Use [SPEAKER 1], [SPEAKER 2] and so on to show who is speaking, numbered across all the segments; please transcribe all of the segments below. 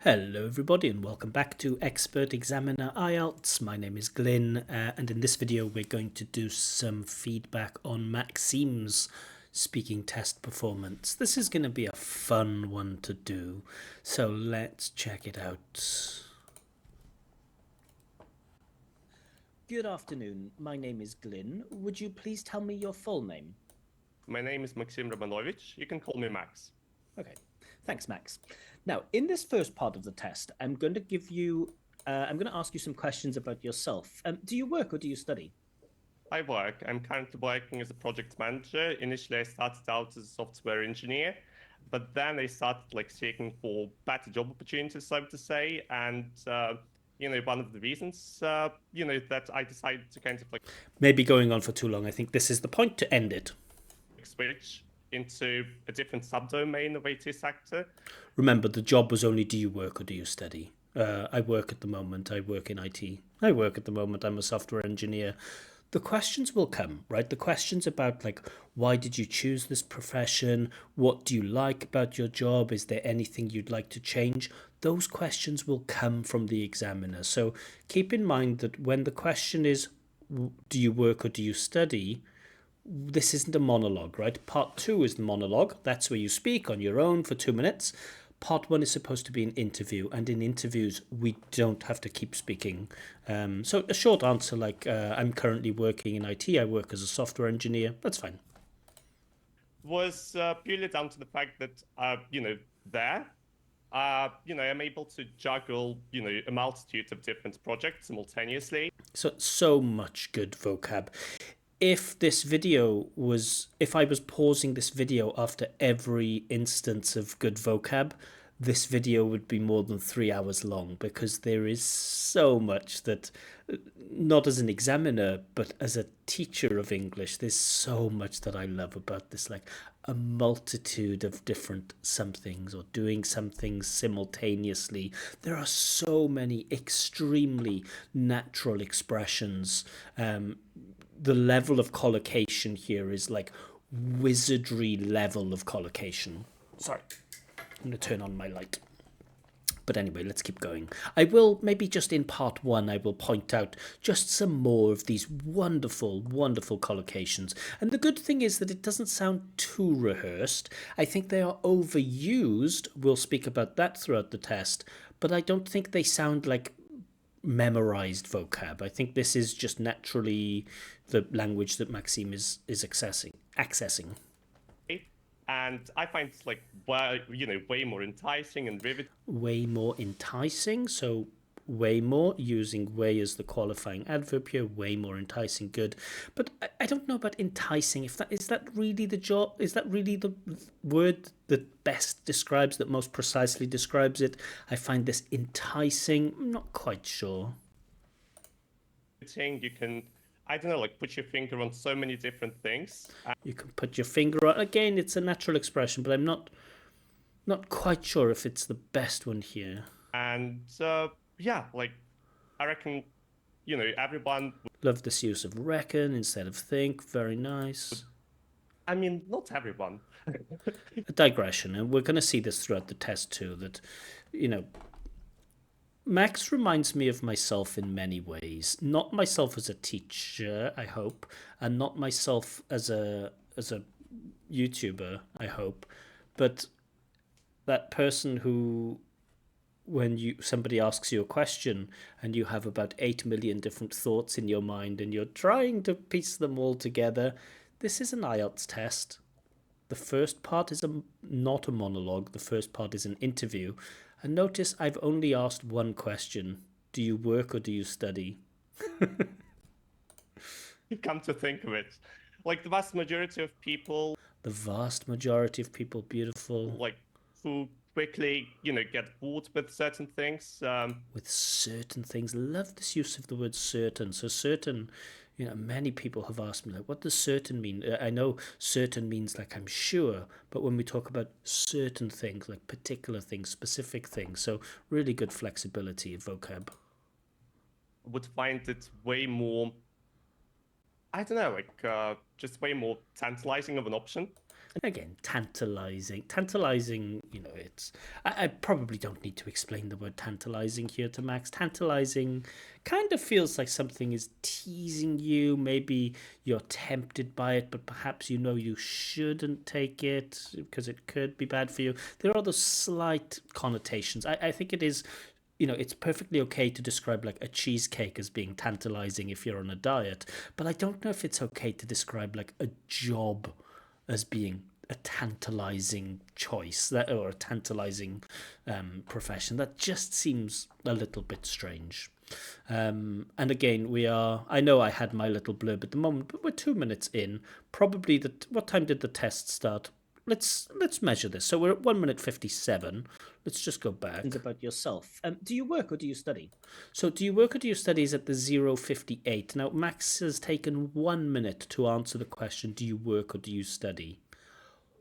[SPEAKER 1] Hello everybody and welcome back to Expert Examiner IELTS. My name is Glyn and in this video we're going to do some feedback on Maxim's speaking test performance. This is going to be a fun one to do, so let's check it out. Good afternoon, my name is Glyn. Would you please tell me your full name?
[SPEAKER 2] My name is Maxim. You can call me Max.
[SPEAKER 1] Okay, thanks, Max. Now, in this first part of the test, I'm going to ask you some questions about yourself. Do you work or do you study?
[SPEAKER 2] I work. I'm currently working as a project manager. Initially, I started out as a software engineer, but then I started seeking for better job opportunities, so to say. And one of the reasons, that I decided to
[SPEAKER 1] Maybe going on for too long. I think this is the point to end it.
[SPEAKER 2] Switch into a different subdomain of IT sector.
[SPEAKER 1] Remember, the job was only do you work or do you study? I work at the moment. I work in IT. I work at the moment. I'm a software engineer. The questions will come, right? The questions about why did you choose this profession? What do you like about your job? Is there anything you'd like to change? Those questions will come from the examiner. So keep in mind that when the question is, do you work or do you study? This isn't a monologue, right? Part 2 is the monologue. That's where you speak on your own for 2 minutes. Part 1 is supposed to be an interview, and in interviews we don't have to keep speaking. So a short answer I'm currently working in IT. I work as a software engineer. That's fine.
[SPEAKER 2] Was purely down to the fact that I'm able to juggle a multitude of different projects simultaneously.
[SPEAKER 1] So much good vocab. If I was pausing this video after every instance of good vocab, this video would be more than 3 hours long, because there is so much that, not as an examiner, but as a teacher of English, there's so much that I love about this, like a multitude of different somethings or doing some things simultaneously. There are so many extremely natural expressions. The level of collocation here is like wizardry level of collocation. Sorry, I'm going to turn on my light. But anyway, let's keep going. I will, maybe just in part 1, I will point out just some more of these wonderful, wonderful collocations. And the good thing is that it doesn't sound too rehearsed. I think they are overused. We'll speak about that throughout the test. But I don't think they sound like memorized vocab. I think this is just naturally the language that Maxim is accessing.
[SPEAKER 2] And I find it's way more enticing and vivid.
[SPEAKER 1] Way more enticing. So way more, using way as the qualifying adverb here. Way more enticing. Good. But I don't know about enticing. If that is that really the job? Is that really the word that best describes, that most precisely describes it? I find this enticing. I'm not quite sure.
[SPEAKER 2] You can, I don't know, put your finger on so many different things.
[SPEAKER 1] You can put your finger on. Again, it's a natural expression, but I'm not quite sure if it's the best one here.
[SPEAKER 2] And I reckon, everyone.
[SPEAKER 1] Love this use of reckon instead of think. Very nice.
[SPEAKER 2] I mean, not everyone.
[SPEAKER 1] A digression, and we're going to see this throughout the test too, that, Max reminds me of myself in many ways. Not myself as a teacher, I hope, and not myself as a YouTuber, I hope, but that person who, when somebody asks you a question and you have about 8 million different thoughts in your mind and you're trying to piece them all together. This is an IELTS test. The first part is not a monologue. The first part is an interview. And notice I've only asked one question. Do you work or do you study?
[SPEAKER 2] You come to think of it. The vast majority of people.
[SPEAKER 1] The vast majority of people, beautiful.
[SPEAKER 2] Who quickly, get bored with certain things.
[SPEAKER 1] With certain things. Love this use of the word certain. So certain, many people have asked me, what does certain mean? I know certain means I'm sure, but when we talk about certain things, like particular things, specific things, so really good flexibility of vocab.
[SPEAKER 2] Would find it way more, I don't know, just way more tantalizing of an option.
[SPEAKER 1] Again, tantalizing, you know, I probably don't need to explain the word tantalizing here to Max. Tantalizing kind of feels like something is teasing you. Maybe you're tempted by it, but perhaps you know you shouldn't take it because it could be bad for you. There are those slight connotations. I think it is, you know, it's perfectly okay to describe like a cheesecake as being tantalizing if you're on a diet, but I don't know if it's okay to describe like a job as being a tantalizing choice, that or a tantalizing profession. That just seems a little bit strange. And again, I know I had my little blurb at the moment, but we're 2 minutes in. Probably what time did the test start? Let's measure this. So we're at 1 minute 57. Let's just go back.
[SPEAKER 3] About yourself. Do you work or do you study?
[SPEAKER 1] So do you work or do you study is at the 0:58. Now Max has taken 1 minute to answer the question, do you work or do you study?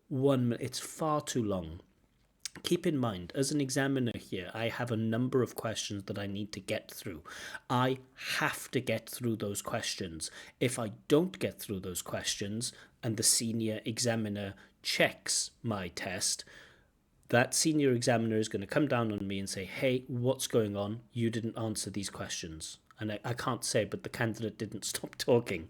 [SPEAKER 1] 1 minute, it's far too long. Keep in mind, as an examiner here, I have a number of questions that I need to get through. I have to get through those questions. If I don't get through those questions and the senior examiner checks my test, that senior examiner is going to come down on me and say, hey, what's going on? You didn't answer these questions. And I can't say, but the candidate didn't stop talking.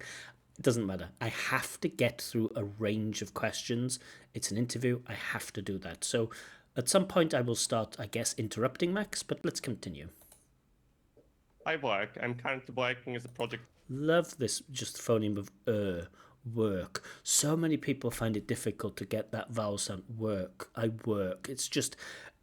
[SPEAKER 1] It doesn't matter. I have to get through a range of questions. It's an interview. I have to do that. So at some point I will start, I guess, interrupting Max, but let's continue.
[SPEAKER 2] I work. I'm currently working as a project.
[SPEAKER 1] Love this just phoneme of work. So many people find it difficult to get that vowel sound. Work. I work. It's just,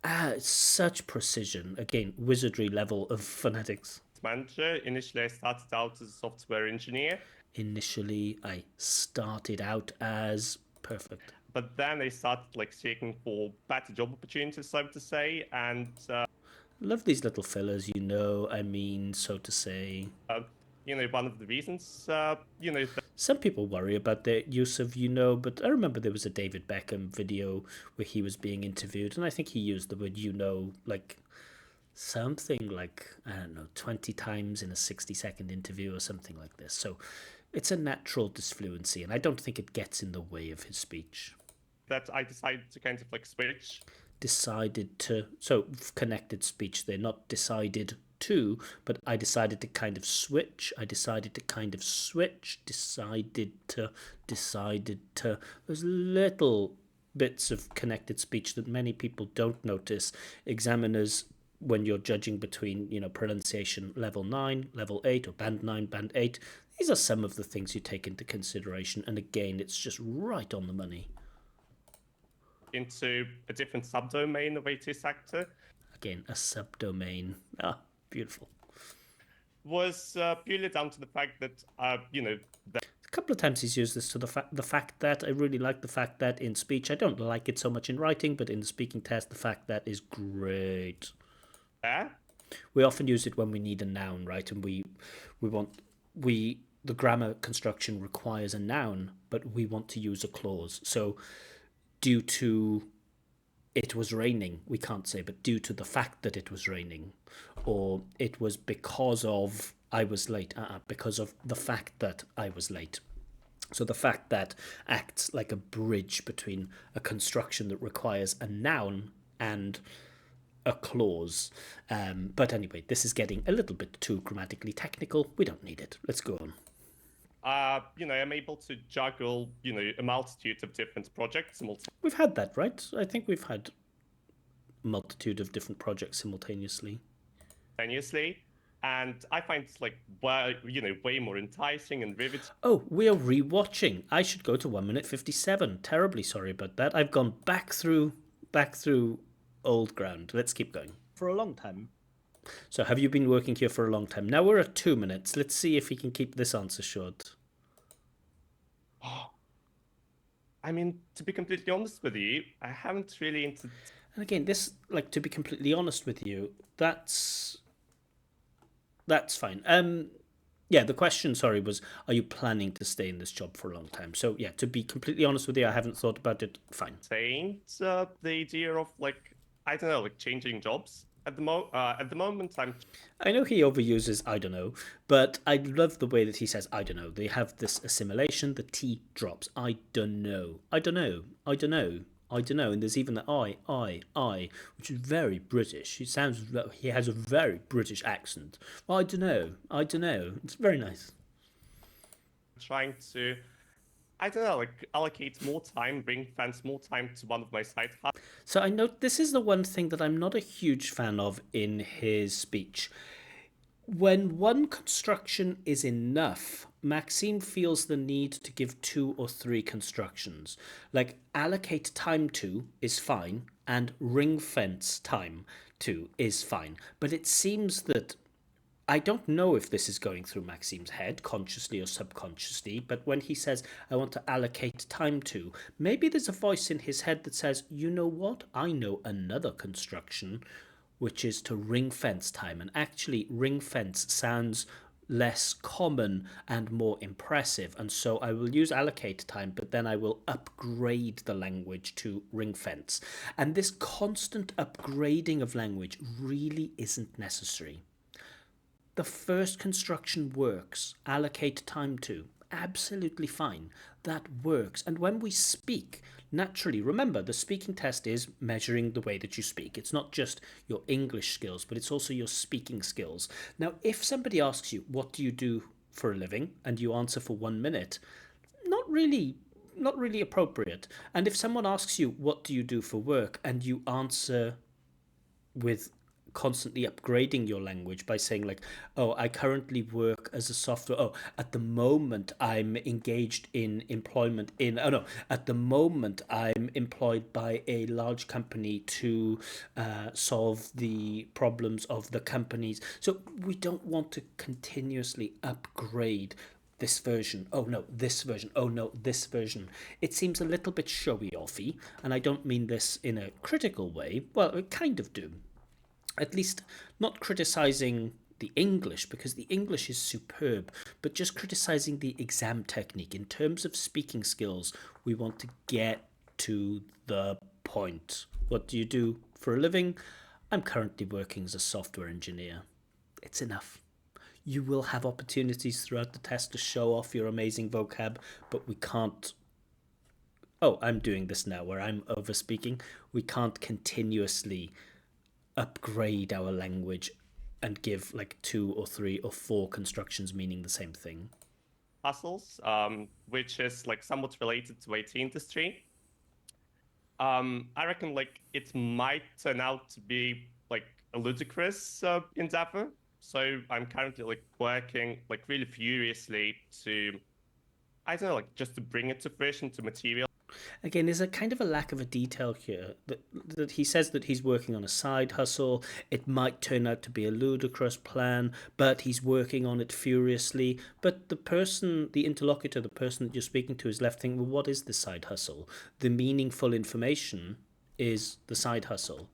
[SPEAKER 1] it's such precision. Again, wizardry level of phonetics.
[SPEAKER 2] Manager. Initially, I started out as a software engineer.
[SPEAKER 1] Initially, I started out as perfect.
[SPEAKER 2] But then I started like seeking for better job opportunities, so to say, and
[SPEAKER 1] love these little fillers, you know, I mean, so to say.
[SPEAKER 2] You know, one of the reasons, you know,
[SPEAKER 1] some people worry about the use of you know, but I remember there was a David Beckham video where he was being interviewed, and I think he used the word you know like something like, I don't know, 20 times in a 60-second interview or something like this. So it's a natural disfluency, and I don't think it gets in the way of his speech.
[SPEAKER 2] That I decided to kind of like switch.
[SPEAKER 1] Decided to, so connected speech there, not decided to, but I decided to kind of switch. I decided to kind of switch. Decided to. There's little bits of connected speech that many people don't notice. Examiners, when you're judging between, you know, pronunciation level 9, level 8, or band 9, band 8, these are some of the things you take into consideration. And again, it's just right on the money.
[SPEAKER 2] Into a different subdomain of IT sector.
[SPEAKER 1] Again, a subdomain. Ah, beautiful.
[SPEAKER 2] Was purely down to the fact that, you know,
[SPEAKER 1] a couple of times he's used this to the fact that I really like the fact that in speech. I don't like it so much in writing, but in the speaking test, the fact that is great.
[SPEAKER 2] Yeah.
[SPEAKER 1] We often use it when we need a noun, right? And the grammar construction requires a noun, but we want to use a clause. So due to it was raining, we can't say, but due to the fact that it was raining, or it was because of I was late, because of the fact that I was late. So the fact that acts like a bridge between a construction that requires a noun and a clause. But anyway, this is getting a little bit too grammatically technical. We don't need it. Let's go on.
[SPEAKER 2] You know, I'm able to juggle, you know, a multitude of different projects.
[SPEAKER 1] We've had that, right? I think we've had a multitude of different projects simultaneously.
[SPEAKER 2] And I find it's like, you know, way more enticing and riveting.
[SPEAKER 1] Oh, we are rewatching. I should go to 1 minute 57. Terribly sorry about that. I've gone back through old ground. Let's keep going.
[SPEAKER 3] For a long time.
[SPEAKER 1] So have you been working here for a long time? Now we're at 2 minutes. Let's see if he can keep this answer short.
[SPEAKER 2] I mean, to be completely honest with you, I haven't really
[SPEAKER 1] And again, this, like, to be completely honest with you, that's fine. Yeah, the question, sorry, was, are you planning to stay in this job for a long time? So yeah, to be completely honest with you, I haven't thought about it. Fine.
[SPEAKER 2] Saying the idea of, like, I don't know, like changing jobs. At the moment,
[SPEAKER 1] I know he overuses I don't know, but I love the way that he says I don't know. They have this assimilation, the T drops. I don't know. I don't know. I don't know. I don't know. And there's even the I, which is very British. He has a very British accent. I don't know. I don't know. It's very nice.
[SPEAKER 2] trying to, I don't know, like allocate more time, bring fans more time to one of my side hustles.
[SPEAKER 1] So I know this is the one thing that I'm not a huge fan of in his speech. When one construction is enough, Maxim feels the need to give 2 or 3 constructions. Like allocate time to is fine, and ring fence time to is fine. But it seems that I don't know if this is going through Maxim's head, consciously or subconsciously, but when he says, I want to allocate time to, maybe there's a voice in his head that says, you know what? I know another construction, which is to ring fence time. And actually, ring fence sounds less common and more impressive. And so I will use allocate time, but then I will upgrade the language to ring fence. And this constant upgrading of language really isn't necessary. The first construction works, allocate time to, absolutely fine. That works. And when we speak, naturally, remember, the speaking test is measuring the way that you speak. It's not just your English skills, but it's also your speaking skills. Now, if somebody asks you, what do you do for a living? And you answer for 1 minute, not really appropriate. And if someone asks you, what do you do for work? And you answer with constantly upgrading your language by saying like, oh, I currently work as a software, oh, at the moment I'm engaged in employment in, oh no, at the moment I'm employed by a large company to solve the problems of the companies. So we don't want to continuously upgrade this version, oh no, this version, oh no, this version. It seems a little bit showy-offy, and I don't mean this in a critical way. Well, I kind of do. At least not criticizing the English, because the English is superb, but just criticizing the exam technique. In terms of speaking skills, we want to get to the point. What do you do for a living? I'm currently working as a software engineer. It's enough. You will have opportunities throughout the test to show off your amazing vocab, but we can't. Oh, I'm doing this now where I'm over speaking. We can't continuously upgrade our language and give like 2 or 3 or 4 constructions meaning the same thing.
[SPEAKER 2] Hustles, which is like somewhat related to IT industry. I reckon like it might turn out to be like a ludicrous endeavor. So I'm currently like working like really furiously to, I don't know, like just to bring it to fruition, to material.
[SPEAKER 1] Again, there's a kind of a lack of a detail here that he says that he's working on a side hustle. It might turn out to be a ludicrous plan, but he's working on it furiously. But the interlocutor, the person that you're speaking to is left thinking, well, what is the side hustle? The meaningful information is the side hustle.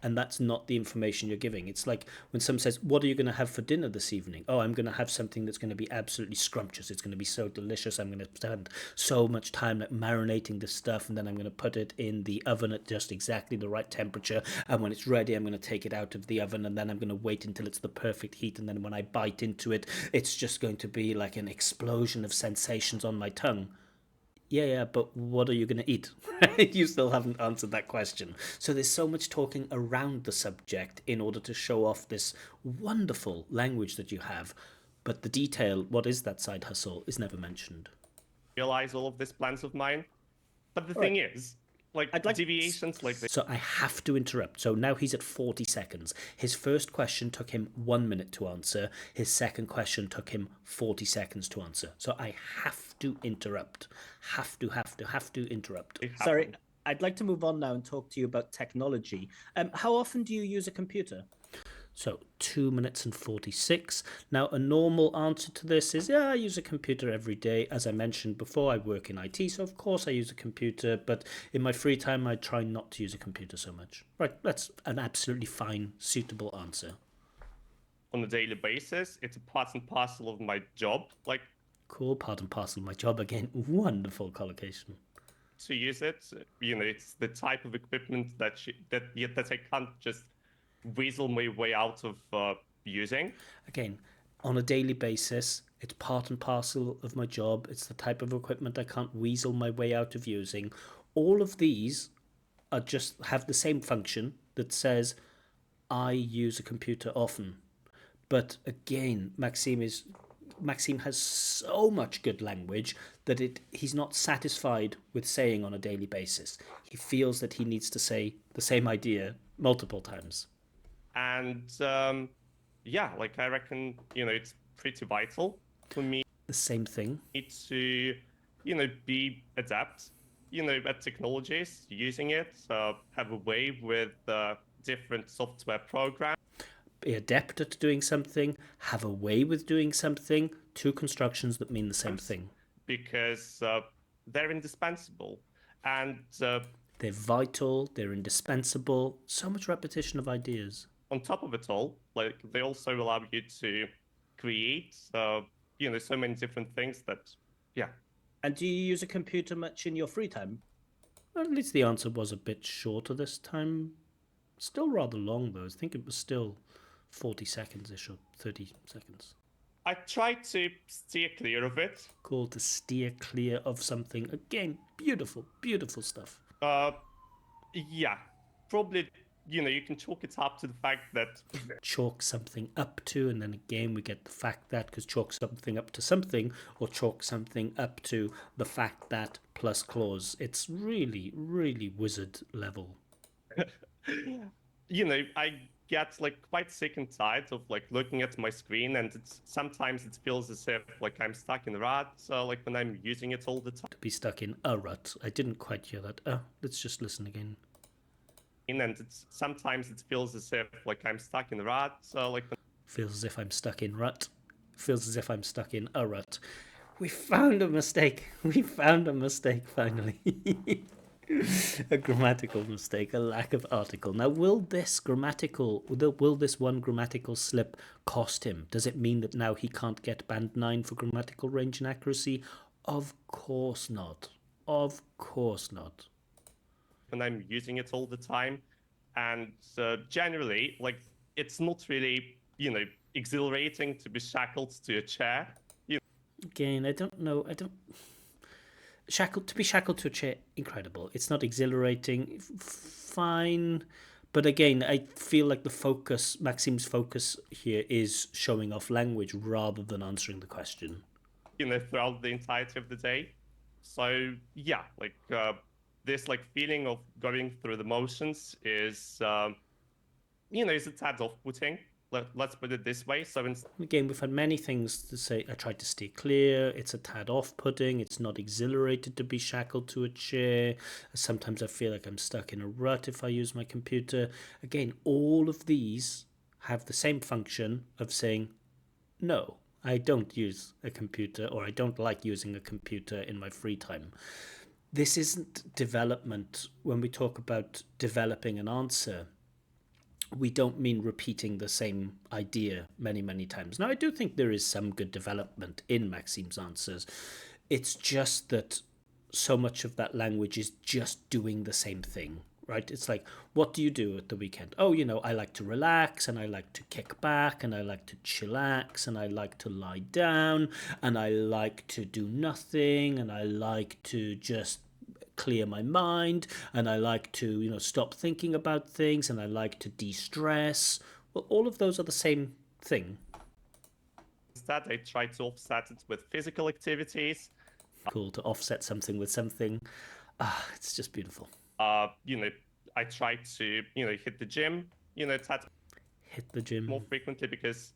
[SPEAKER 1] And that's not the information you're giving. It's like when someone says, what are you going to have for dinner this evening? Oh, I'm going to have something that's going to be absolutely scrumptious. It's going to be so delicious. I'm going to spend so much time like marinating this stuff, and then I'm going to put it in the oven at just exactly the right temperature. And when it's ready, I'm going to take it out of the oven, and then I'm going to wait until it's the perfect heat. And then when I bite into it, it's just going to be like an explosion of sensations on my tongue. Yeah, but what are you going to eat? You still haven't answered that question. So there's so much talking around the subject in order to show off this wonderful language that you have. But the detail, what is that side hustle, is never mentioned.
[SPEAKER 2] Realize all of these plans of mine. But the
[SPEAKER 3] All
[SPEAKER 2] thing
[SPEAKER 3] right.
[SPEAKER 2] is, like
[SPEAKER 3] I'd like-
[SPEAKER 2] deviations like this.
[SPEAKER 1] So I have to interrupt. So now he's at 40 seconds. His first question took him 1 minute to answer. His second question took him 40 seconds to answer. So I have to interrupt. Have to interrupt.
[SPEAKER 3] Sorry, I'd like to move on now and talk to you about technology. How often do you use a computer?
[SPEAKER 1] So 2 minutes and 46. Now, a normal answer to this is, yeah, I use a computer every day. As I mentioned before, I work in IT, so of course I use a computer, but in my free time, I try not to use a computer so much. Right, that's an absolutely fine, suitable answer.
[SPEAKER 2] On a daily basis, it's a part and parcel of my job. Like
[SPEAKER 1] Cool, part and parcel of my job again. Wonderful collocation.
[SPEAKER 2] to use it, you know, it's the type of equipment that I can't just weasel my way out of using.
[SPEAKER 1] Again, on a daily basis, it's part and parcel of my job. It's the type of equipment I can't weasel my way out of using. All of these are just have the same function that says I use a computer often. But again, Maxim has so much good language that he's not satisfied with saying on a daily basis. He feels that he needs to say the same idea multiple times.
[SPEAKER 2] And yeah, like I reckon, it's pretty vital for me
[SPEAKER 1] The same thing.
[SPEAKER 2] to, be adept, at technologies, using it, have a way with different software programs.
[SPEAKER 1] Be adept at doing something, have a way with doing something, two constructions that mean the same thing.
[SPEAKER 2] Because they're indispensable. And
[SPEAKER 1] they're vital, they're indispensable, so much repetition of ideas.
[SPEAKER 2] On top of it all, like they also allow you to create, so many different things that, yeah.
[SPEAKER 3] And do you use a computer much in your free time?
[SPEAKER 1] Well, at least the answer was a bit shorter this time. Still rather long, though. I think it was still 40 seconds-ish or 30 seconds.
[SPEAKER 2] I try to steer clear of it.
[SPEAKER 1] Called to steer clear of something. Again, beautiful, beautiful stuff.
[SPEAKER 2] Yeah, probably, you can chalk it up to the fact that...
[SPEAKER 1] Chalk something up to, and then again we get the fact that, because chalk something up to something, or chalk something up to the fact that plus clause. It's really, really wizard level.
[SPEAKER 2] I get like quite sick and tired of like looking at my screen, and sometimes it feels as if like I'm stuck in a rut. So like when I'm using it all the time.
[SPEAKER 1] To be stuck in a rut. I didn't quite hear that. Let's just listen again.
[SPEAKER 2] And sometimes it feels as if like I'm stuck in a rut. So like
[SPEAKER 1] feels as if I'm stuck in rut. Feels as if I'm stuck in a rut. We found a mistake. We found a mistake finally. A grammatical mistake, a lack of article. Now, will this one grammatical slip cost him? Does it mean that now he can't get band 9 for grammatical range and accuracy? Of course not. Of course not.
[SPEAKER 2] When I'm using it all the time, and generally, like, it's not really, exhilarating to be shackled to a chair.
[SPEAKER 1] Again, I don't know. To be shackled to a chair, incredible. It's not exhilarating, fine, but again, I feel like Maxim's focus here is showing off language rather than answering the question.
[SPEAKER 2] Throughout the entirety of the day. So yeah, like this like feeling of going through the motions is, is a tad off-putting. Let's put it this way. So
[SPEAKER 1] again, we've had many things to say. I tried to stay clear. It's a tad off-putting. It's not exhilarated to be shackled to a chair. Sometimes I feel like I'm stuck in a rut if I use my computer. Again, all of these have the same function of saying, no, I don't use a computer, or I don't like using a computer in my free time. This isn't development. When we talk about developing an answer, we don't mean repeating the same idea many, many times. Now, I do think there is some good development in Maxim's answers. It's just that so much of that language is just doing the same thing, right? It's like, what do you do at the weekend? Oh, I like to relax, and I like to kick back, and I like to chillax, and I like to lie down, and I like to do nothing, and I like to just clear my mind, and I like to stop thinking about things, and I like to de-stress. Well, all of those are the same thing.
[SPEAKER 2] Instead, I try to offset it with physical activities.
[SPEAKER 1] Cool to offset something with something. It's just beautiful.
[SPEAKER 2] I try to hit the gym.
[SPEAKER 1] Hit the gym
[SPEAKER 2] more frequently, because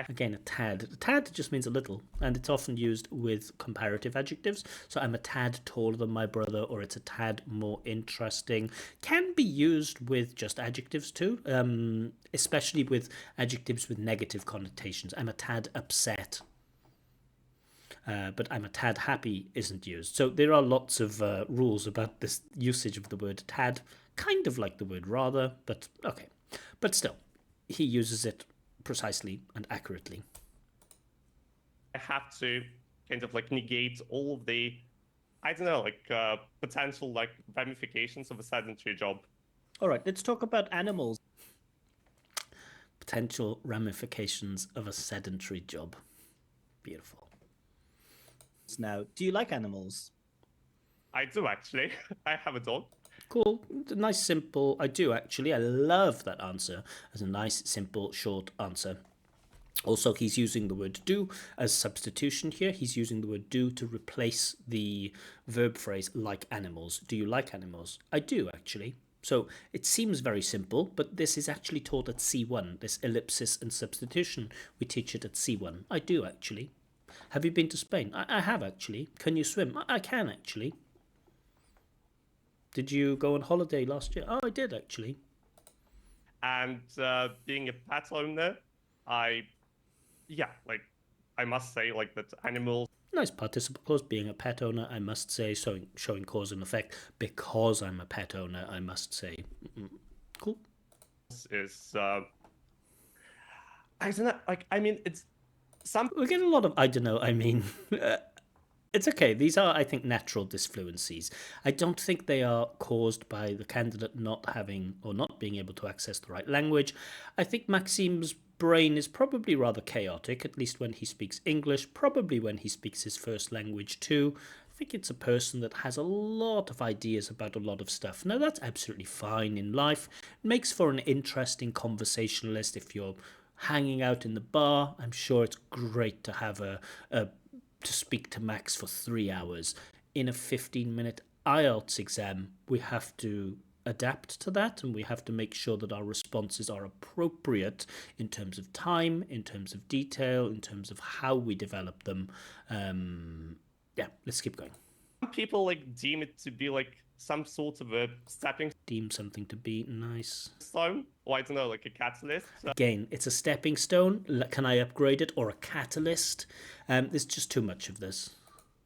[SPEAKER 1] again, a tad just means a little, and it's often used with comparative adjectives. So I'm a tad taller than my brother, or it's a tad more interesting. Can be used with just adjectives too, especially with adjectives with negative connotations. I'm a tad upset, but I'm a tad happy isn't used. So there are lots of rules about this usage of the word tad, kind of like the word rather, but okay. But still, he uses it precisely and accurately.
[SPEAKER 2] I have to kind of like negate all of the, I don't know, like potential like ramifications of a sedentary job.
[SPEAKER 3] All right, let's talk about animals.
[SPEAKER 1] Potential ramifications of a sedentary job. Beautiful.
[SPEAKER 3] Now, do you like animals?
[SPEAKER 2] I do actually. I have a dog.
[SPEAKER 1] Cool. Nice, simple. I do actually. I love that answer as a nice, simple, short answer. Also, he's using the word do as substitution here. He's using the word do to replace the verb phrase like animals. Do you like animals? I do, actually. So it seems very simple, but this is actually taught at C1, this ellipsis and substitution. We teach it at C1. I do, actually. Have you been to Spain? I have, actually. Can you swim? I can, actually. Did you go on holiday last year? Oh, I did, actually.
[SPEAKER 2] And being a pet owner, I must say that animals.
[SPEAKER 1] Nice participle clause. Being a pet owner, I must say, showing cause and effect. Because I'm a pet owner, I must say. Cool.
[SPEAKER 2] Is I don't know. I mean, it's some.
[SPEAKER 1] We get a lot of I don't know. I mean, it's okay. These are, I think, natural disfluencies. I don't think they are caused by the candidate not having or not being able to access the right language. I think Maxim's brain is probably rather chaotic, at least when he speaks English, probably when he speaks his first language too. I think it's a person that has a lot of ideas about a lot of stuff. Now, that's absolutely fine in life. It makes for an interesting conversationalist if you're hanging out in the bar. I'm sure it's great to have to speak to Max for 3 hours. In a 15-minute IELTS exam, we have to adapt to that, and we have to make sure that our responses are appropriate in terms of time, in terms of detail, in terms of how we develop them. Yeah, let's keep going.
[SPEAKER 2] Some people deem it to be some sort of a stepping
[SPEAKER 1] Deem something to be nice.
[SPEAKER 2] stone, or I don't know, a catalyst.
[SPEAKER 1] Again, it's a stepping stone. Can I upgrade it? Or a catalyst? There's just too much of this.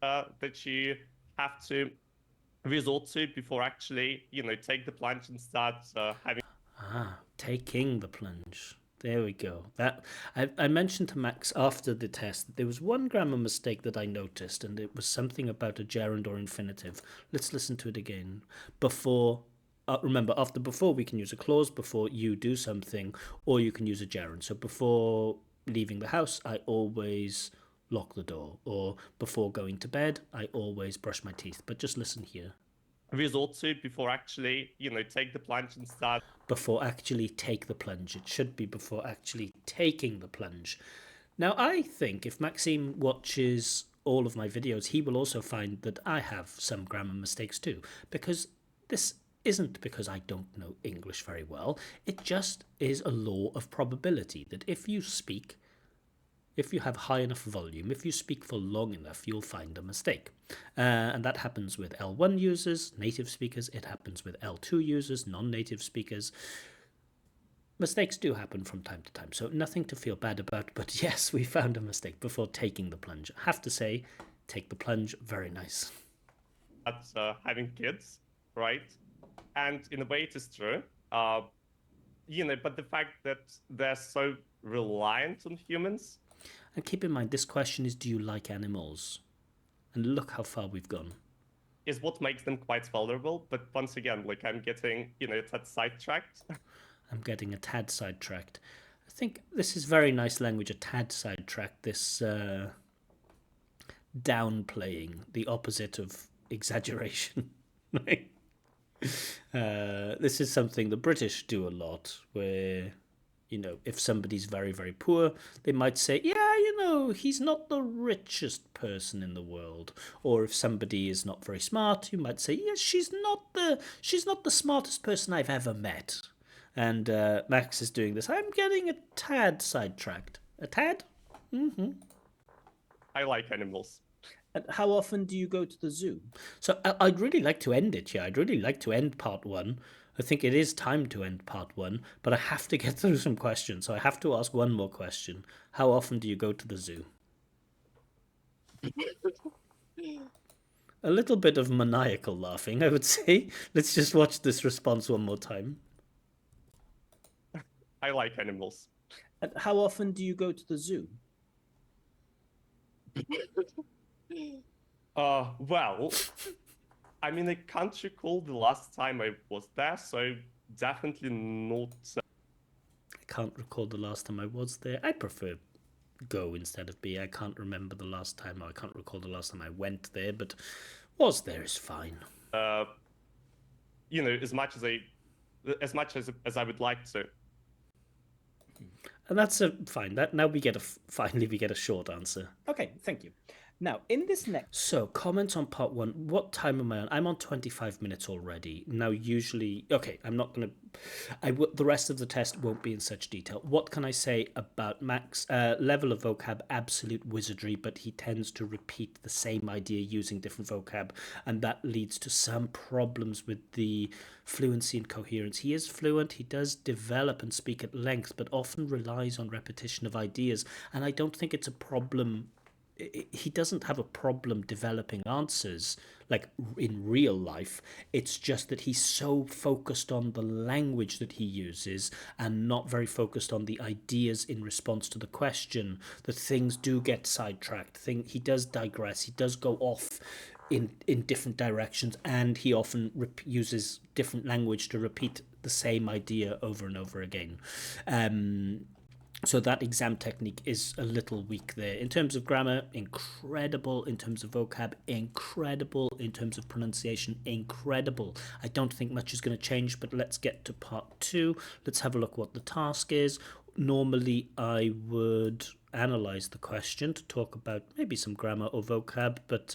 [SPEAKER 2] That you have to resort to before actually, take the plunge and start having.
[SPEAKER 1] Taking the plunge. There we go. That I mentioned to Max after the test that there was one grammar mistake that I noticed, and it was something about a gerund or infinitive. Let's listen to it again. Before, remember, after before we can use a clause before you do something, or you can use a gerund. So before leaving the house, I always lock the door, or before going to bed, I always brush my teeth. But just listen here.
[SPEAKER 2] Resort to before actually, take the plunge and start.
[SPEAKER 1] Before actually take the plunge. It should be before actually taking the plunge. Now, I think if Maxim watches all of my videos, he will also find that I have some grammar mistakes too, because this isn't because I don't know English very well. It just is a law of probability that if you speak, if you have high enough volume, if you speak for long enough, you'll find a mistake. And that happens with L1 users, native speakers. It happens with L2 users, non-native speakers. Mistakes do happen from time to time, so nothing to feel bad about. But yes, we found a mistake before taking the plunge. I have to say, take the plunge, very nice.
[SPEAKER 2] That's having kids, right? And in a way, it is true. But the fact that they're so reliant on humans.
[SPEAKER 1] And keep in mind, this question is, do you like animals? And look how far we've gone.
[SPEAKER 2] Is what makes them quite vulnerable. But once again, I'm getting, that sidetracked.
[SPEAKER 1] I'm getting a tad sidetracked. I think this is very nice language, a tad sidetracked. This downplaying, the opposite of exaggeration. This is something the British do a lot, where if somebody's very, very poor, they might say, yeah, he's not the richest person in the world. Or if somebody is not very smart, you might say, yeah, she's not the smartest person I've ever met. And Max is doing this. I'm getting a tad sidetracked. A tad? Mm-hmm.
[SPEAKER 2] I like animals.
[SPEAKER 3] And how often do you go to the zoo?
[SPEAKER 1] So I'd really like to end it here. I'd really like to end part 1. I think it is time to end part 1, but I have to get through some questions. So I have to ask one more question. How often do you go to the zoo? A little bit of maniacal laughing, I would say. Let's just watch this response one more time.
[SPEAKER 2] I like animals.
[SPEAKER 3] And how often do you go to the zoo?
[SPEAKER 2] Well, I mean, I can't recall the last time I was there, so definitely not.
[SPEAKER 1] I can't recall the last time I was there. I prefer go instead of be. I can't remember the last time, or I can't recall the last time I went there, but was there is fine.
[SPEAKER 2] As much as I would like to.
[SPEAKER 1] And that's a fine. That now finally we get a short answer.
[SPEAKER 3] Okay, thank you. Now, in this next...
[SPEAKER 1] So, comments on part 1. What time am I on? I'm on 25 minutes already. Now, usually... Okay, I'm not going to... The rest of the test won't be in such detail. What can I say about Max? Level of vocab, absolute wizardry, but he tends to repeat the same idea using different vocab, and that leads to some problems with the fluency and coherence. He is fluent, he does develop and speak at length, but often relies on repetition of ideas, and I don't think it's a problem... He doesn't have a problem developing answers like in real life. It's just that he's so focused on the language that he uses and not very focused on the ideas in response to the question that things do get sidetracked. He does digress. He does go off in different directions, and he often uses different language to repeat the same idea over and over again. So that exam technique is a little weak there. In terms of grammar, incredible. In terms of vocab, incredible. In terms of pronunciation, incredible. I don't think much is going to change, but let's get to part 2. Let's have a look what the task is. Normally, I would analyze the question to talk about maybe some grammar or vocab, but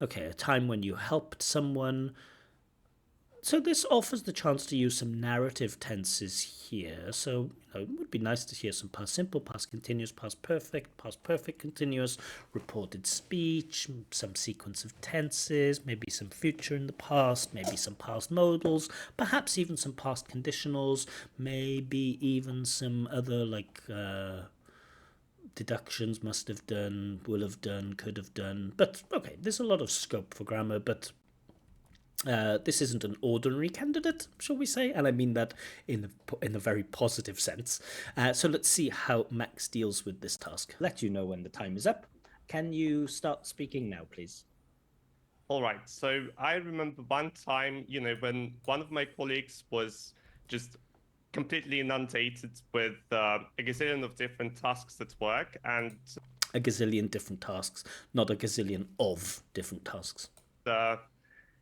[SPEAKER 1] okay, a time when you helped someone. So this offers the chance to use some narrative tenses here. So it would be nice to hear some past simple, past continuous, past perfect continuous, reported speech, some sequence of tenses, maybe some future in the past, maybe some past modals, perhaps even some past conditionals, maybe even some other like deductions, must have done, will have done, could have done. But okay, there's a lot of scope for grammar, but this isn't an ordinary candidate, shall we say? And I mean that in a very positive sense. So let's see how Max deals with this task.
[SPEAKER 3] Let you know when the time is up. Can you start speaking now, please?
[SPEAKER 2] All right. So I remember one time, when one of my colleagues was just completely inundated with a gazillion of different tasks at work, and
[SPEAKER 1] a gazillion different tasks, not a gazillion of different tasks.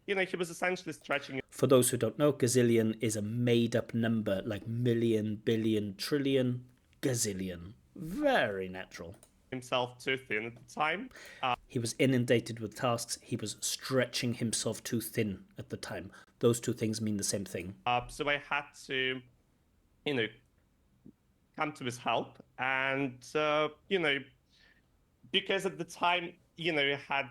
[SPEAKER 2] He was essentially stretching.
[SPEAKER 1] For those who don't know, gazillion is a made-up number, like million, billion, trillion, gazillion. Very natural.
[SPEAKER 2] Himself too thin at the time.
[SPEAKER 1] He was inundated with tasks. He was stretching himself too thin at the time. Those two things mean the same thing.
[SPEAKER 2] So I had to, come to his help, and because at the time, had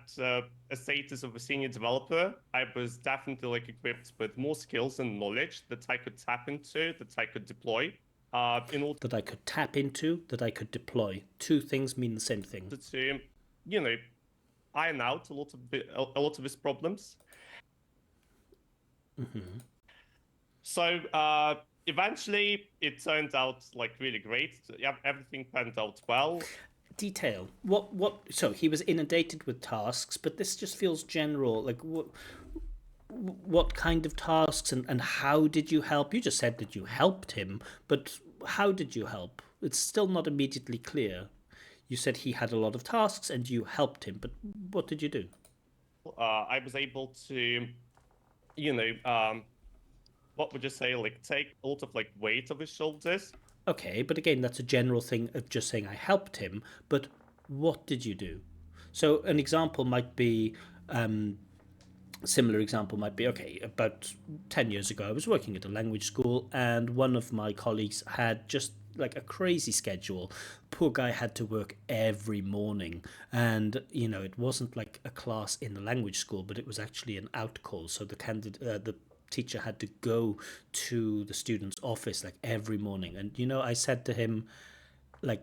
[SPEAKER 2] a status of a senior developer, I was definitely equipped with more skills and knowledge that I could tap into, that I could deploy.
[SPEAKER 1] That I could tap into, that I could deploy. Two things mean the same thing.
[SPEAKER 2] To, iron out a lot of his problems.
[SPEAKER 1] Mm-hmm.
[SPEAKER 2] So eventually, it turned out really great. Everything turned out well.
[SPEAKER 1] Detail. What? So he was inundated with tasks, but this just feels general. Like what kind of tasks and how did you help? You just said that you helped him, but how did you help? It's still not immediately clear. You said he had a lot of tasks and you helped him, but what did you do?
[SPEAKER 2] I was able to, what would you say, take a lot of weight off his shoulders.
[SPEAKER 1] Okay, but again, that's a general thing of just saying I helped him, but what did you do? So an example might be, similar example might be, okay, about 10 years ago, I was working at a language school and one of my colleagues had just a crazy schedule. Poor guy had to work every morning and, it wasn't like a class in the language school, but it was actually an out call. So the teacher had to go to the student's office every morning, and I said to him,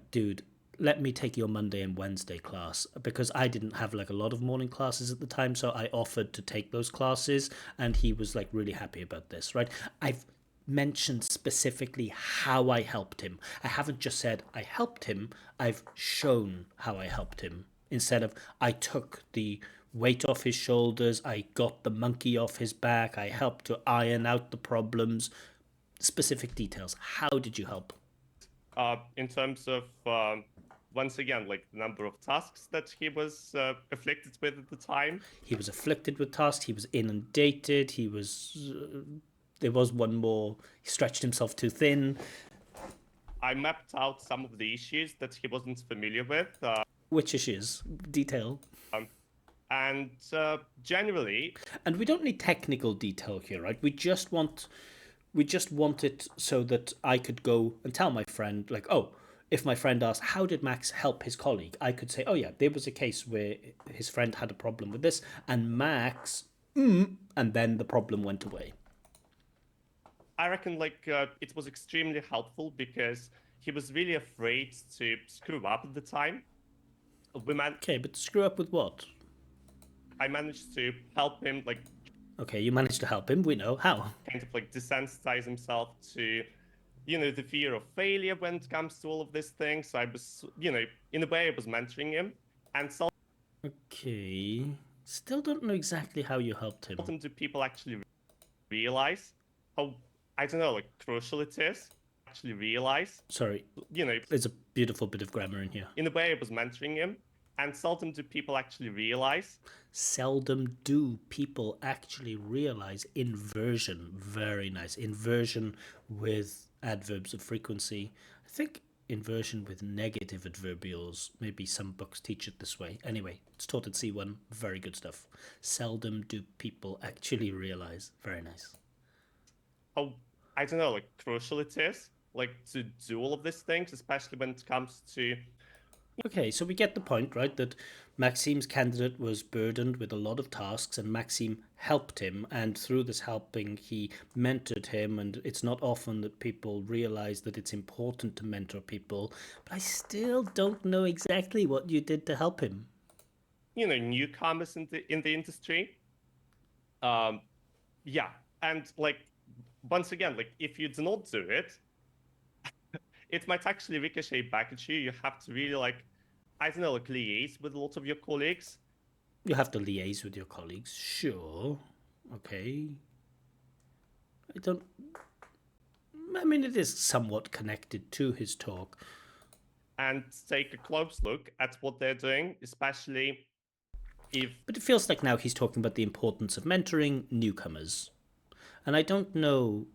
[SPEAKER 1] dude, let me take your Monday and Wednesday class, because I didn't have a lot of morning classes at the time, so I offered to take those classes, and he was really happy about this, right? I've mentioned specifically how I helped him. I haven't just said I helped him, I've shown how I helped him, instead of I took the weight off his shoulders, I got the monkey off his back, I helped to iron out the problems. specific details. How did you help?
[SPEAKER 2] In terms of, once again, like the number of tasks that he was afflicted with at the time.
[SPEAKER 1] He was afflicted with tasks. He was inundated. He was. There was one more. He stretched himself too thin.
[SPEAKER 2] I mapped out some of the issues that he wasn't familiar with.
[SPEAKER 1] Which issues? Detail.
[SPEAKER 2] And generally.
[SPEAKER 1] And we don't need technical detail here, right? We just want it so that I could go and tell my friend, like, oh, if my friend asked, how did Max help his colleague? I could say, oh yeah, there was a case where his friend had a problem with this, and Max, and then the problem went away.
[SPEAKER 2] I reckon it was extremely helpful because he was really afraid to screw up at the time.
[SPEAKER 1] Okay, but screw up with what?
[SPEAKER 2] I managed to help him,
[SPEAKER 1] Okay, you managed to help him, we know. How?
[SPEAKER 2] Kind of desensitize himself to, the fear of failure when it comes to all of these things. I was, in a way I was mentoring him and
[SPEAKER 1] Okay, still don't know exactly how you helped him.
[SPEAKER 2] Do people actually realize how, I don't know, crucial it is? Actually realize.
[SPEAKER 1] Sorry, there's a beautiful bit of grammar in here.
[SPEAKER 2] In a way I was mentoring him, and seldom do people actually realize.
[SPEAKER 1] Seldom do people actually realize. Inversion, very nice. Inversion with adverbs of frequency. I think inversion with negative adverbials. Maybe some books teach it this way. Anyway, it's taught at C1. Very good stuff. Seldom do people actually realize. Very nice.
[SPEAKER 2] How, I don't know, crucial it is, to do all of these things, especially when it comes to.
[SPEAKER 1] Okay, so we get the point, right? That Maxim's candidate was burdened with a lot of tasks, and Maxim helped him, and through this helping, he mentored him. And it's not often that people realize that it's important to mentor people, but I still don't know exactly what you did to help him.
[SPEAKER 2] Newcomers in the industry. Yeah, and once again, if you do not do it, it might actually ricochet back at you. You have to really, I don't know, liaise with a lot of your colleagues.
[SPEAKER 1] You have to liaise with your colleagues, sure. Okay. I mean, it is somewhat connected to his talk.
[SPEAKER 2] And take a close look at what they're doing, especially if.
[SPEAKER 1] But it feels like now he's talking about the importance of mentoring newcomers. And I don't know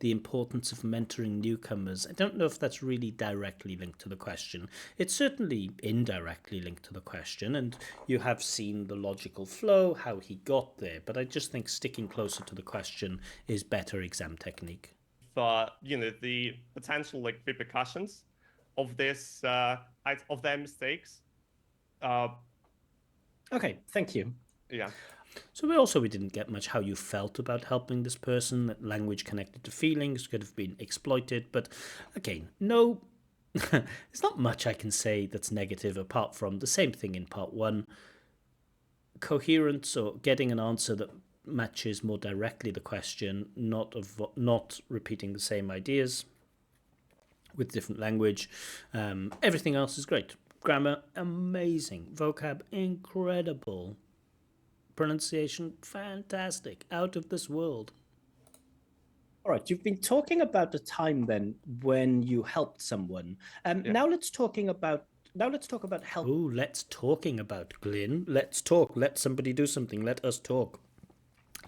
[SPEAKER 1] the importance of mentoring newcomers. I don't know if that's really directly linked to the question. It's certainly indirectly linked to the question, and you have seen the logical flow, how he got there, but I just think sticking closer to the question is better exam technique.
[SPEAKER 2] The potential repercussions of this, of their mistakes.
[SPEAKER 1] Okay, thank you.
[SPEAKER 2] Yeah.
[SPEAKER 1] So we didn't get much how you felt about helping this person. That language connected to feelings could have been exploited. But again, no, there's not much I can say that's negative apart from the same thing in part one. Coherence, or getting an answer that matches more directly the question, not repeating the same ideas with different language. Everything else is great. Grammar, amazing. Vocab, incredible. Pronunciation, fantastic, out of this world. All right, you've been talking about the time then when you helped someone. Yeah. Now let's talk about help. Oh, let's talking about, Glyn. Let's talk. Let somebody do something. Let us talk.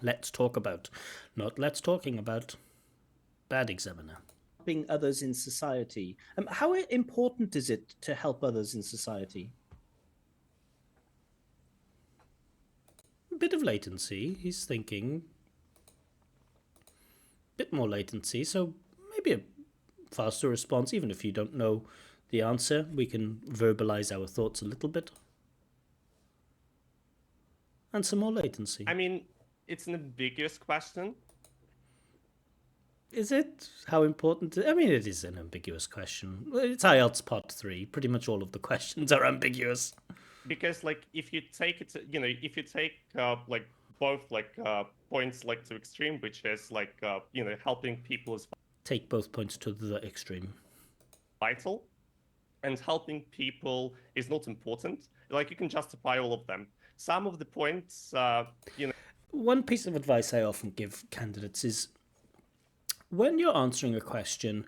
[SPEAKER 1] Let's talk about, not let's talking about. Bad examiner. Helping others in society. How important is it to help others in society? Bit of latency, he's thinking. Bit more latency, so maybe a faster response. Even if you don't know the answer, we can verbalize our thoughts a little bit. And some more latency.
[SPEAKER 2] I mean, it's an ambiguous question.
[SPEAKER 1] Is it? How important? I mean, it is an ambiguous question. It's IELTS part 3. Pretty much all of the questions are ambiguous.
[SPEAKER 2] Because if you take it, if you take both points to extreme, which is helping people is
[SPEAKER 1] take both points to the extreme.
[SPEAKER 2] Vital, and helping people is not important. You can justify all of them. Some of the points,
[SPEAKER 1] One piece of advice I often give candidates is when you're answering a question,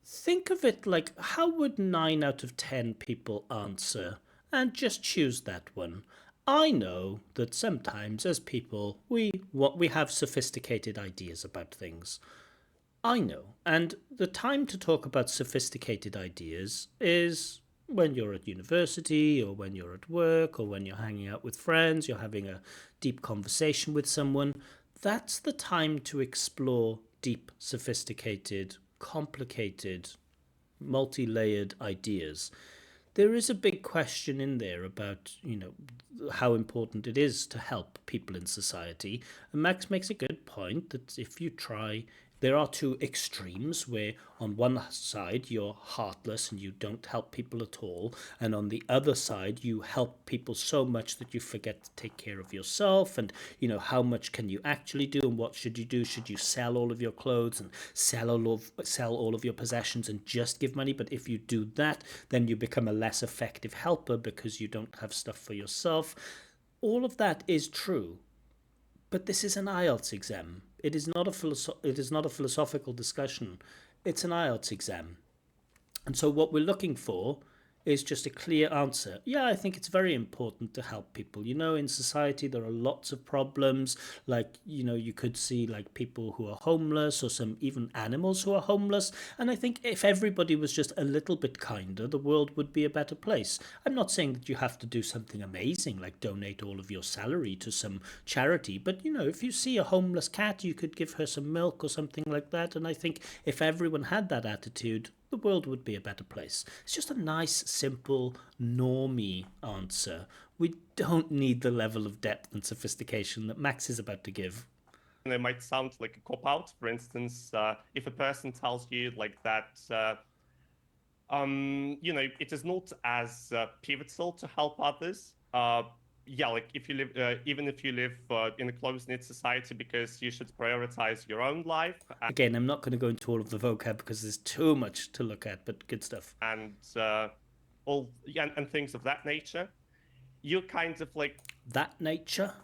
[SPEAKER 1] think of it like, how would 9 out of 10 people answer? And just choose that one. I know that sometimes as people, we have sophisticated ideas about things. I know. And the time to talk about sophisticated ideas is when you're at university, or when you're at work, or when you're hanging out with friends, you're having a deep conversation with someone. That's the time to explore deep, sophisticated, complicated, multi-layered ideas. There is a big question in there about, how important it is to help people in society. And Max makes a good point that if you try, there are two extremes where on one side you're heartless and you don't help people at all, and on the other side you help people so much that you forget to take care of yourself. And how much can you actually do, and what should you do? Should you sell all of your clothes and sell all of your possessions and just give money? But if you do that, then you become a less effective helper because you don't have stuff for yourself. All of that is true, but this is an IELTS exam. It is not a philosophical discussion. It's an IELTS exam. And so what we're looking for is just a clear answer. Yeah, I think it's very important to help people. In society there are lots of problems. Like, you could see like people who are homeless, or some even animals who are homeless. And I think if everybody was just a little bit kinder, the world would be a better place. I'm not saying that you have to do something amazing like donate all of your salary to some charity. But, if you see a homeless cat, you could give her some milk or something like that. And I think if everyone had that attitude, the world would be a better place. It's just a nice, simple, normie answer. We don't need the level of depth and sophistication that Max is about to give.
[SPEAKER 2] And it might sound like a cop-out. For instance, if a person tells you like that, it is not as pivotal to help others. Yeah, like if you live, even if you live in a close-knit society, because you should prioritize your own life.
[SPEAKER 1] Again, I'm not going to go into all of the vocab because there's too much to look at, but good stuff.
[SPEAKER 2] And things of that nature. You're kind of like
[SPEAKER 1] that nature,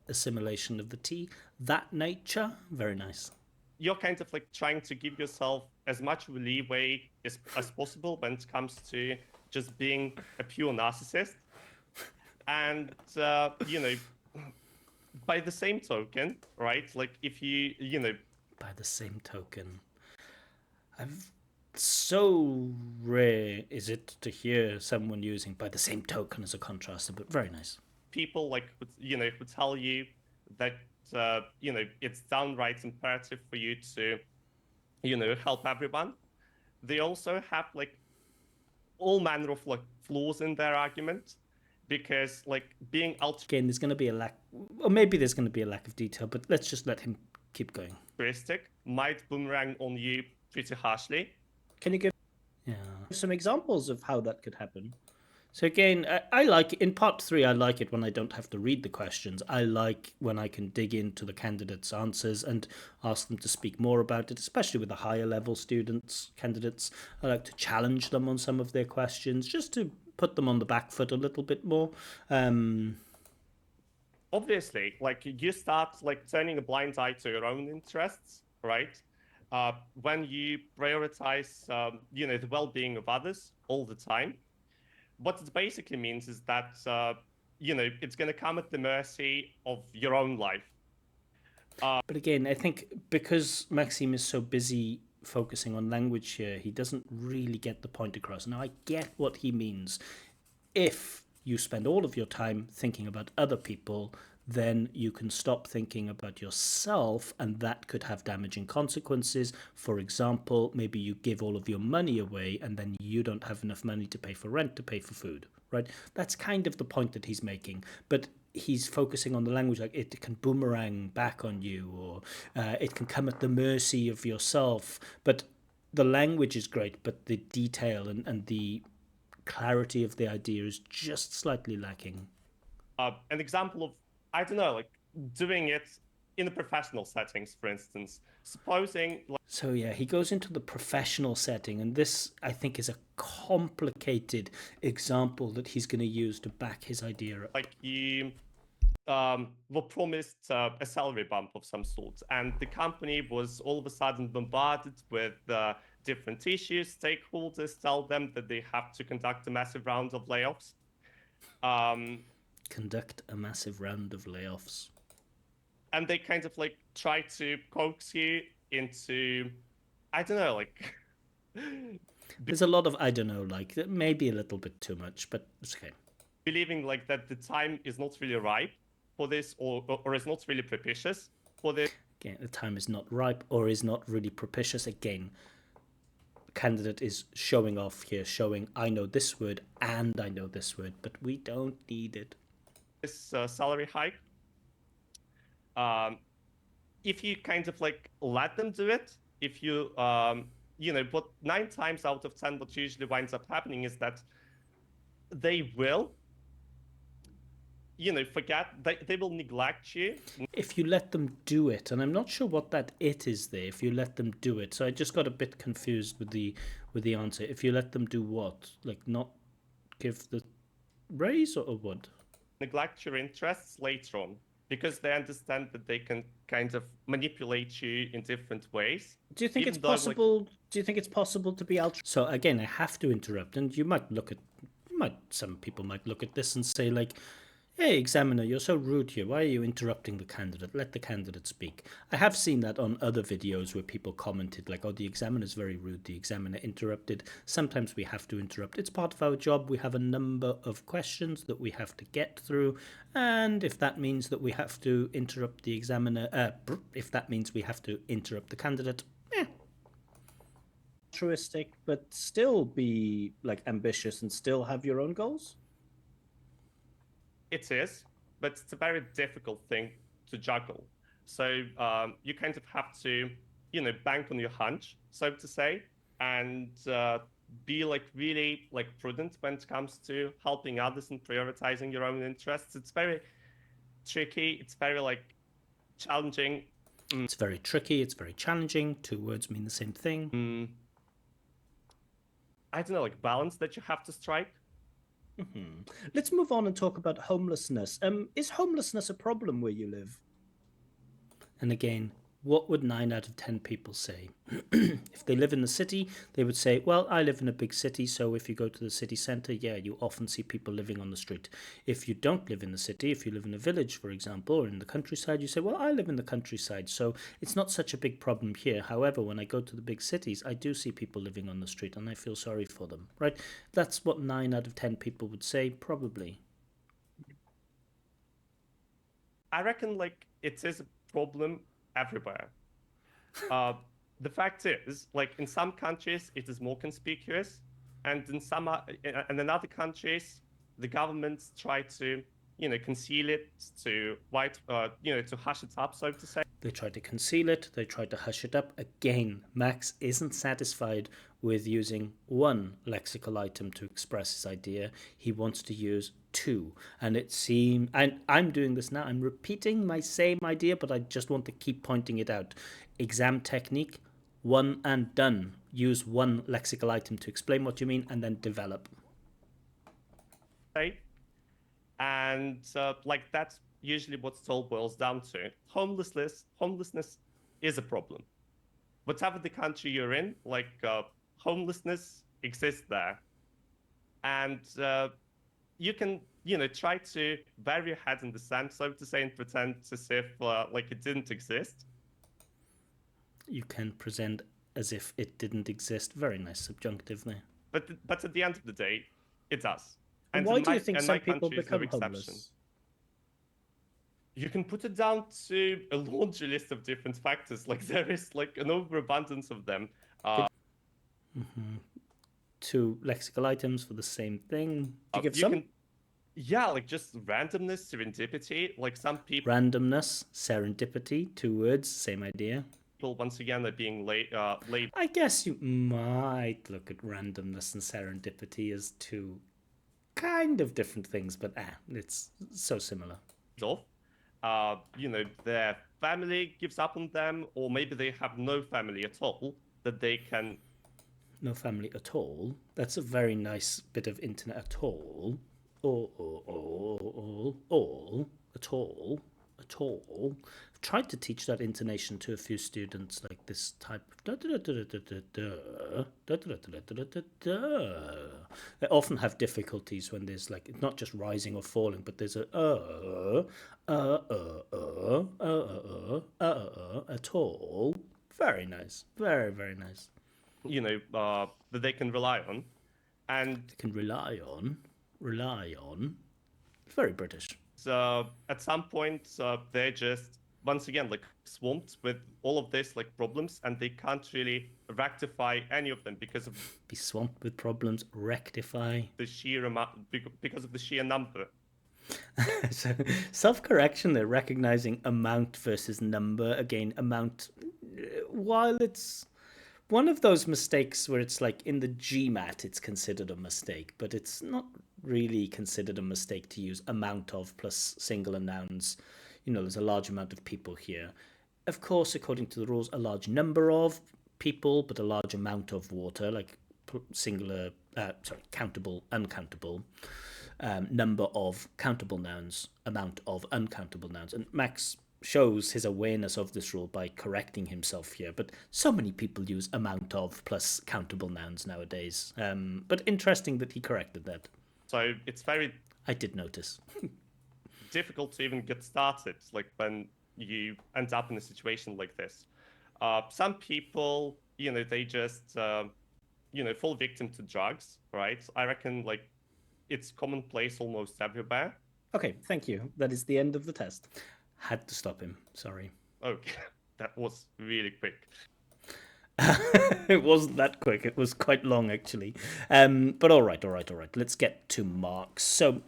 [SPEAKER 1] assimilation of the T, that nature, very nice.
[SPEAKER 2] You're kind of like trying to give yourself as much leeway as possible when it comes to just being a pure narcissist. And, by the same token, right? Like if
[SPEAKER 1] by the same token, so rare is it to hear someone using by the same token as a contraster, but very nice.
[SPEAKER 2] People like, would tell you that, it's downright imperative for you to, help everyone. They also have like all manner of like flaws in their argument. Because like being
[SPEAKER 1] again, there's going to be a lack, or maybe there's going to be a lack of detail, but let's just let him keep going.
[SPEAKER 2] Altruistic might boomerang on you pretty harshly.
[SPEAKER 3] Can you give some examples of how that could happen?
[SPEAKER 1] So again, I like in part 3, I like it when I don't have to read the questions. I like when I can dig into the candidates' answers and ask them to speak more about it, especially with the higher level candidates. I like to challenge them on some of their questions, just to put them on the back foot a little bit more.
[SPEAKER 2] Obviously, like you start like turning a blind eye to your own interests, right? When you prioritize, the well-being of others all the time. What it basically means is that, it's going to come at the mercy of your own life.
[SPEAKER 1] But again, I think because Maxim is so busy focusing on language here, he doesn't really get the point across. Now, I get what he means. If you spend all of your time thinking about other people, then you can stop thinking about yourself, and that could have damaging consequences. For example, maybe you give all of your money away and then you don't have enough money to pay for rent, to pay for food, right? That's kind of the point that he's making. But he's focusing on the language, like it can boomerang back on you, or it can come at the mercy of yourself. But the language is great, but the detail and the clarity of the idea is just slightly lacking.
[SPEAKER 2] An example of, I don't know, like doing it in the professional settings, for instance. Supposing
[SPEAKER 1] so yeah, he goes into the professional setting, and this I think is a complicated example that he's going to use to back his idea up.
[SPEAKER 2] Like you were promised a salary bump of some sort, and the company was all of a sudden bombarded with different issues. Stakeholders tell them that they have to conduct a massive round of layoffs.
[SPEAKER 1] Conduct a massive round of layoffs.
[SPEAKER 2] And they kind of like try to coax you into, I don't know, like.
[SPEAKER 1] There's a lot of I don't know, like maybe a little bit too much, but it's okay.
[SPEAKER 2] Believing like that the time is not really ripe for this, or is not really propitious for this.
[SPEAKER 1] Again, the time is not ripe or is not really propitious. Again, the candidate is showing off here, showing I know this word and I know this word, but we don't need it.
[SPEAKER 2] This salary hike. If you kind of like let them do it, if you but 9 times out of 10, what usually winds up happening is that they will, forget, they will neglect you.
[SPEAKER 1] If you let them do it, and I'm not sure what that it is there, if you let them do it. So I just got a bit confused with the answer. If you let them do what? Like not give the raise or what?
[SPEAKER 2] Neglect your interests later on, because they understand that they can kind of manipulate you in different ways.
[SPEAKER 1] Do you think it's possible? Do you think it's possible to be altruistic? So again, I have to interrupt, and some people might look at this and say like, "Hey, examiner, you're so rude here. Why are you interrupting the candidate? Let the candidate speak." I have seen that on other videos where people commented like, "Oh, the examiner's very rude. The examiner interrupted." Sometimes we have to interrupt. It's part of our job. We have a number of questions that we have to get through, and if that means that we have to interrupt the examiner, if that means we have to interrupt the candidate,
[SPEAKER 3] altruistic, but still be like ambitious and still have your own goals?
[SPEAKER 2] It is, but it's a very difficult thing to juggle. So you kind of have to, bank on your hunch, so to say, and be like really like prudent when it comes to helping others and prioritizing your own interests. It's very tricky. It's very like challenging.
[SPEAKER 1] It's very tricky. It's very challenging. 2 words mean the same thing.
[SPEAKER 2] I don't know, like balance that you have to strike.
[SPEAKER 3] Let's move on and talk about homelessness. Is homelessness a problem where you live?
[SPEAKER 1] And again, what would 9 out of 10 people say? If they live in the city, they would say, well, I live in a big city, so if you go to the city centre, yeah, you often see people living on the street. If you don't live in the city, if you live in a village, for example, or in the countryside, you say, well, I live in the countryside, so it's not such a big problem here. However, when I go to the big cities, I do see people living on the street, and I feel sorry for them, right? That's what 9 out of 10 people would say, probably.
[SPEAKER 2] I reckon like it is a problem everywhere. The fact is, like in some countries, it is more conspicuous, and in other countries, the governments try to, conceal it, to to hush it up, so to say.
[SPEAKER 1] They try to conceal it, they try to hush it up. Again, Max isn't satisfied with using 1 lexical item to express his idea. He wants to use 2. And it seems, and I'm doing this now, I'm repeating my same idea, but I just want to keep pointing it out. Exam technique, 1 and done. Use 1 lexical item to explain what you mean and then develop.
[SPEAKER 2] Right? And like that's usually what it all boils down to. Homelessness is a problem. Whatever the country you're in, like homelessness exists there. And you can, try to bury your head in the sand, so to say, and pretend as if like it didn't exist.
[SPEAKER 1] You can present as if it didn't exist. Very nice subjunctive there.
[SPEAKER 2] But at the end of the day, it does.
[SPEAKER 3] And why do you think some people become homeless?
[SPEAKER 2] You can put it down to a laundry list of different factors. Like there is like an overabundance of them.
[SPEAKER 1] 2 lexical items for the same thing.
[SPEAKER 3] Do you give some?
[SPEAKER 2] Yeah, like just randomness, serendipity. Like some people.
[SPEAKER 1] Randomness, serendipity, 2 words, same idea.
[SPEAKER 2] People once again are being labeled.
[SPEAKER 1] I guess you might look at randomness and serendipity as 2 kind of different things, but it's so similar.
[SPEAKER 2] Their family gives up on them, or maybe they have no family at all that they can.
[SPEAKER 1] No family at all. That's a very nice bit of internet. At all. All. at all, at all. I've tried to teach that intonation to a few students, like this type of They often have difficulties when there's like, it's not just rising or falling, but there's a at all. Very nice. Very, very nice.
[SPEAKER 2] You know, that they can rely on. And
[SPEAKER 1] They can rely on. Very British.
[SPEAKER 2] so at some point, they're just, once again, like swamped with all of this, like problems, and they can't really rectify any of them because of
[SPEAKER 1] Be swamped with problems, rectify.
[SPEAKER 2] the sheer amount, because of the sheer number.
[SPEAKER 1] So self-correction, they're recognizing amount versus number. Again, amount, while it's one of those mistakes where it's like in the GMAT, it's considered a mistake, but it's not really considered a mistake to use amount of plus singular nouns. You know, there's a large amount of people here. Of course, according to the rules, a large number of people, but a large amount of water, like singular, countable, uncountable. Number of countable nouns, amount of uncountable nouns. And Max shows his awareness of this rule by correcting himself here. But so many people use amount of plus countable nouns nowadays. But interesting that he corrected that.
[SPEAKER 2] So it's very
[SPEAKER 1] I did notice.
[SPEAKER 2] difficult to even get started, like when you end up in a situation like this. Some people, you know, they just, you know, fall victim to drugs, right? I reckon, like, it's commonplace almost everywhere.
[SPEAKER 1] Okay, thank you. That is the end of the test. Had to stop him. Sorry.
[SPEAKER 2] Okay, that was really quick.
[SPEAKER 1] It wasn't that quick. It was quite long, actually. But all right. Let's get to marks. So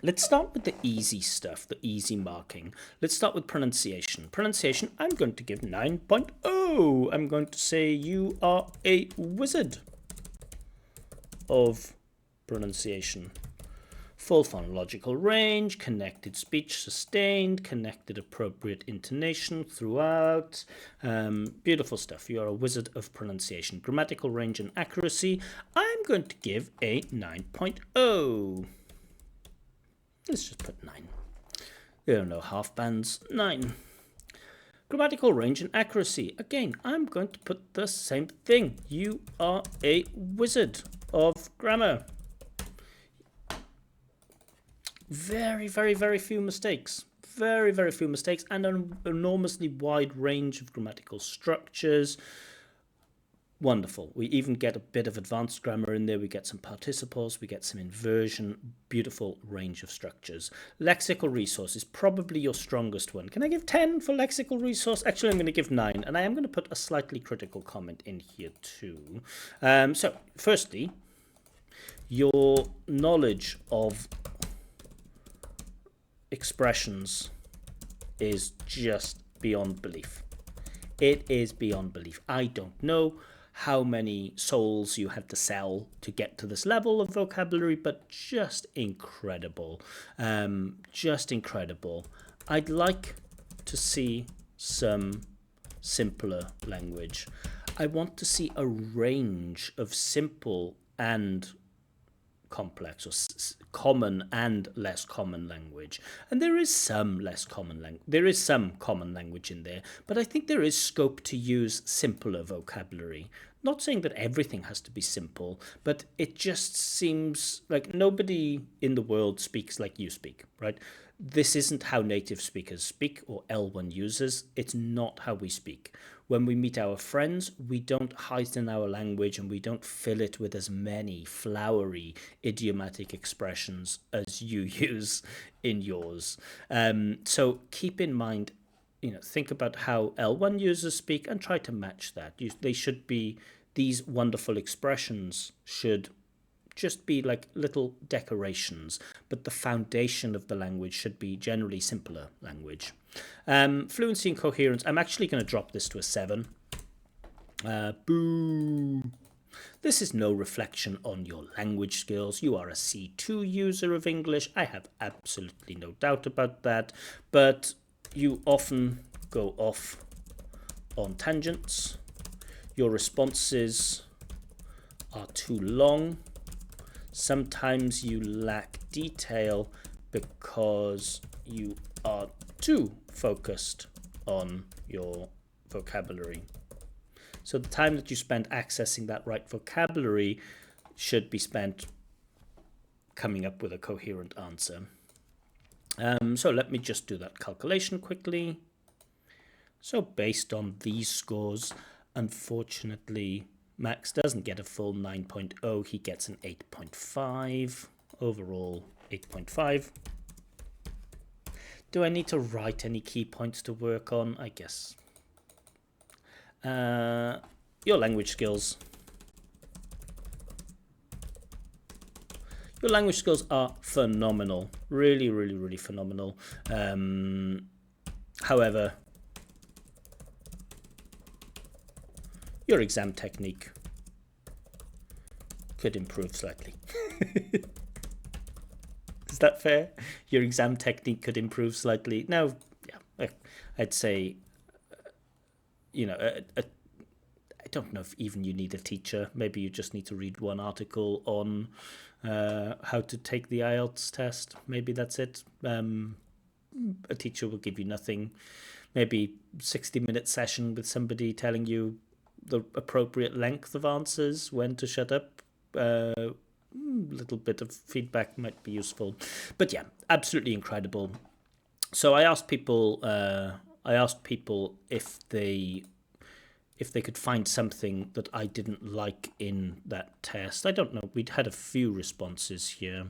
[SPEAKER 1] let's start with the easy stuff, the easy marking. Let's start with pronunciation. Pronunciation, I'm going to give 9.0. I'm going to say you are a wizard of pronunciation. Full phonological range, connected speech, sustained, connected appropriate intonation throughout. Beautiful stuff. You are a wizard of pronunciation. Grammatical range and accuracy, I'm going to give a 9.0. Let's just put 9. There are no half bands. 9. Grammatical range and accuracy. Again, I'm going to put the same thing. You are a wizard of grammar. Very, very, very few mistakes. Very, very few mistakes and an enormously wide range of grammatical structures. Wonderful. We even get a bit of advanced grammar in there. We get some participles, we get some inversion, beautiful range of structures. Lexical resource is probably your strongest one. Can I give 10 for lexical resource? Actually, I'm going to give 9, and I am going to put a slightly critical comment in here too. So, firstly, your knowledge of expressions is just beyond belief. It is beyond belief. I don't know how many souls you had to sell to get to this level of vocabulary, but just incredible. Just incredible. I'd like to see some simpler language. I want to see a range of simple and complex or common and less common language, and there is some common language in there, but I think there is scope to use simpler vocabulary. Not saying that everything has to be simple, but it just seems like nobody in the world speaks like you speak, right? This isn't how native speakers speak or L1 users. It's not how we speak. When we meet our friends, we don't heighten our language and we don't fill it with as many flowery idiomatic expressions as you use in yours. So keep in mind, think about how L1 users speak and try to match that. These wonderful expressions should just be like little decorations, but the foundation of the language should be generally simpler language. Fluency and coherence, I'm actually going to drop this to a 7. Boo! This is no reflection on your language skills. You are a C2 user of English. I have absolutely no doubt about that, but you often go off on tangents. Your responses are too long. Sometimes you lack detail, because you are too focused on your vocabulary. So the time that you spend accessing that right vocabulary should be spent coming up with a coherent answer. So let me just do that calculation quickly. So based on these scores, unfortunately, Max doesn't get a full 9.0. He gets an 8.5. Overall, 8.5. Do I need to write any key points to work on? I guess. Your language skills. Your language skills are phenomenal. Really, really, really phenomenal. However, your exam technique could improve slightly. Is that fair? Your exam technique could improve slightly. Now, yeah, I'd say, I don't know if even you need a teacher. Maybe you just need to read one article on how to take the IELTS test. Maybe that's it. A teacher will give you nothing. Maybe 60-minute session with somebody telling you the appropriate length of answers, when to shut up. Little bit of feedback might be useful. But yeah, absolutely incredible. So I asked people if they could find something that I didn't like in that test. I don't know. We'd had a few responses here.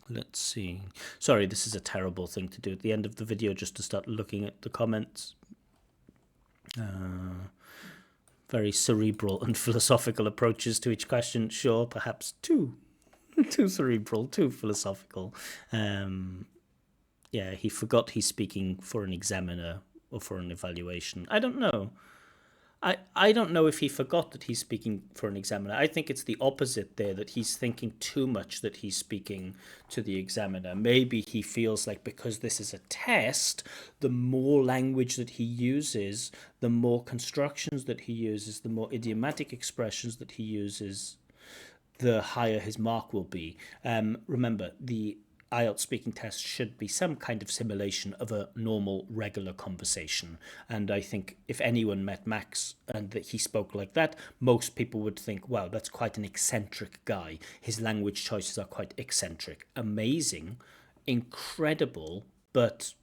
[SPEAKER 1] Let's see. Sorry, this is a terrible thing to do at the end of the video, just to start looking at the comments. Very cerebral and philosophical approaches to each question. Sure, perhaps too cerebral, too philosophical. Yeah, he forgot he's speaking for an examiner or for an evaluation. I don't know. I don't know if he forgot that he's speaking for an examiner. I think it's the opposite there, that he's thinking too much that he's speaking to the examiner. Maybe he feels like because this is a test, the more language that he uses, the more constructions that he uses, the more idiomatic expressions that he uses, the higher his mark will be. Remember, the IELTS speaking test should be some kind of simulation of a normal, regular conversation. And I think if anyone met Max and that he spoke like that, most people would think, wow, that's quite an eccentric guy. His language choices are quite eccentric. Amazing, incredible, but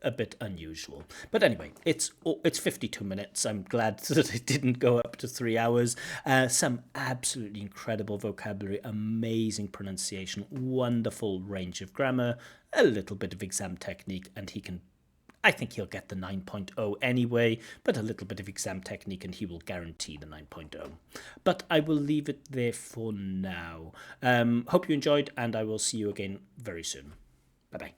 [SPEAKER 1] a bit unusual. But anyway, it's 52 minutes. I'm glad that it didn't go up to 3 hours. Some absolutely incredible vocabulary, amazing pronunciation, wonderful range of grammar, a little bit of exam technique, and I think he'll get the 9.0 anyway, but a little bit of exam technique and he will guarantee the 9.0. But I will leave it there for now. Hope you enjoyed, and I will see you again very soon. Bye-bye.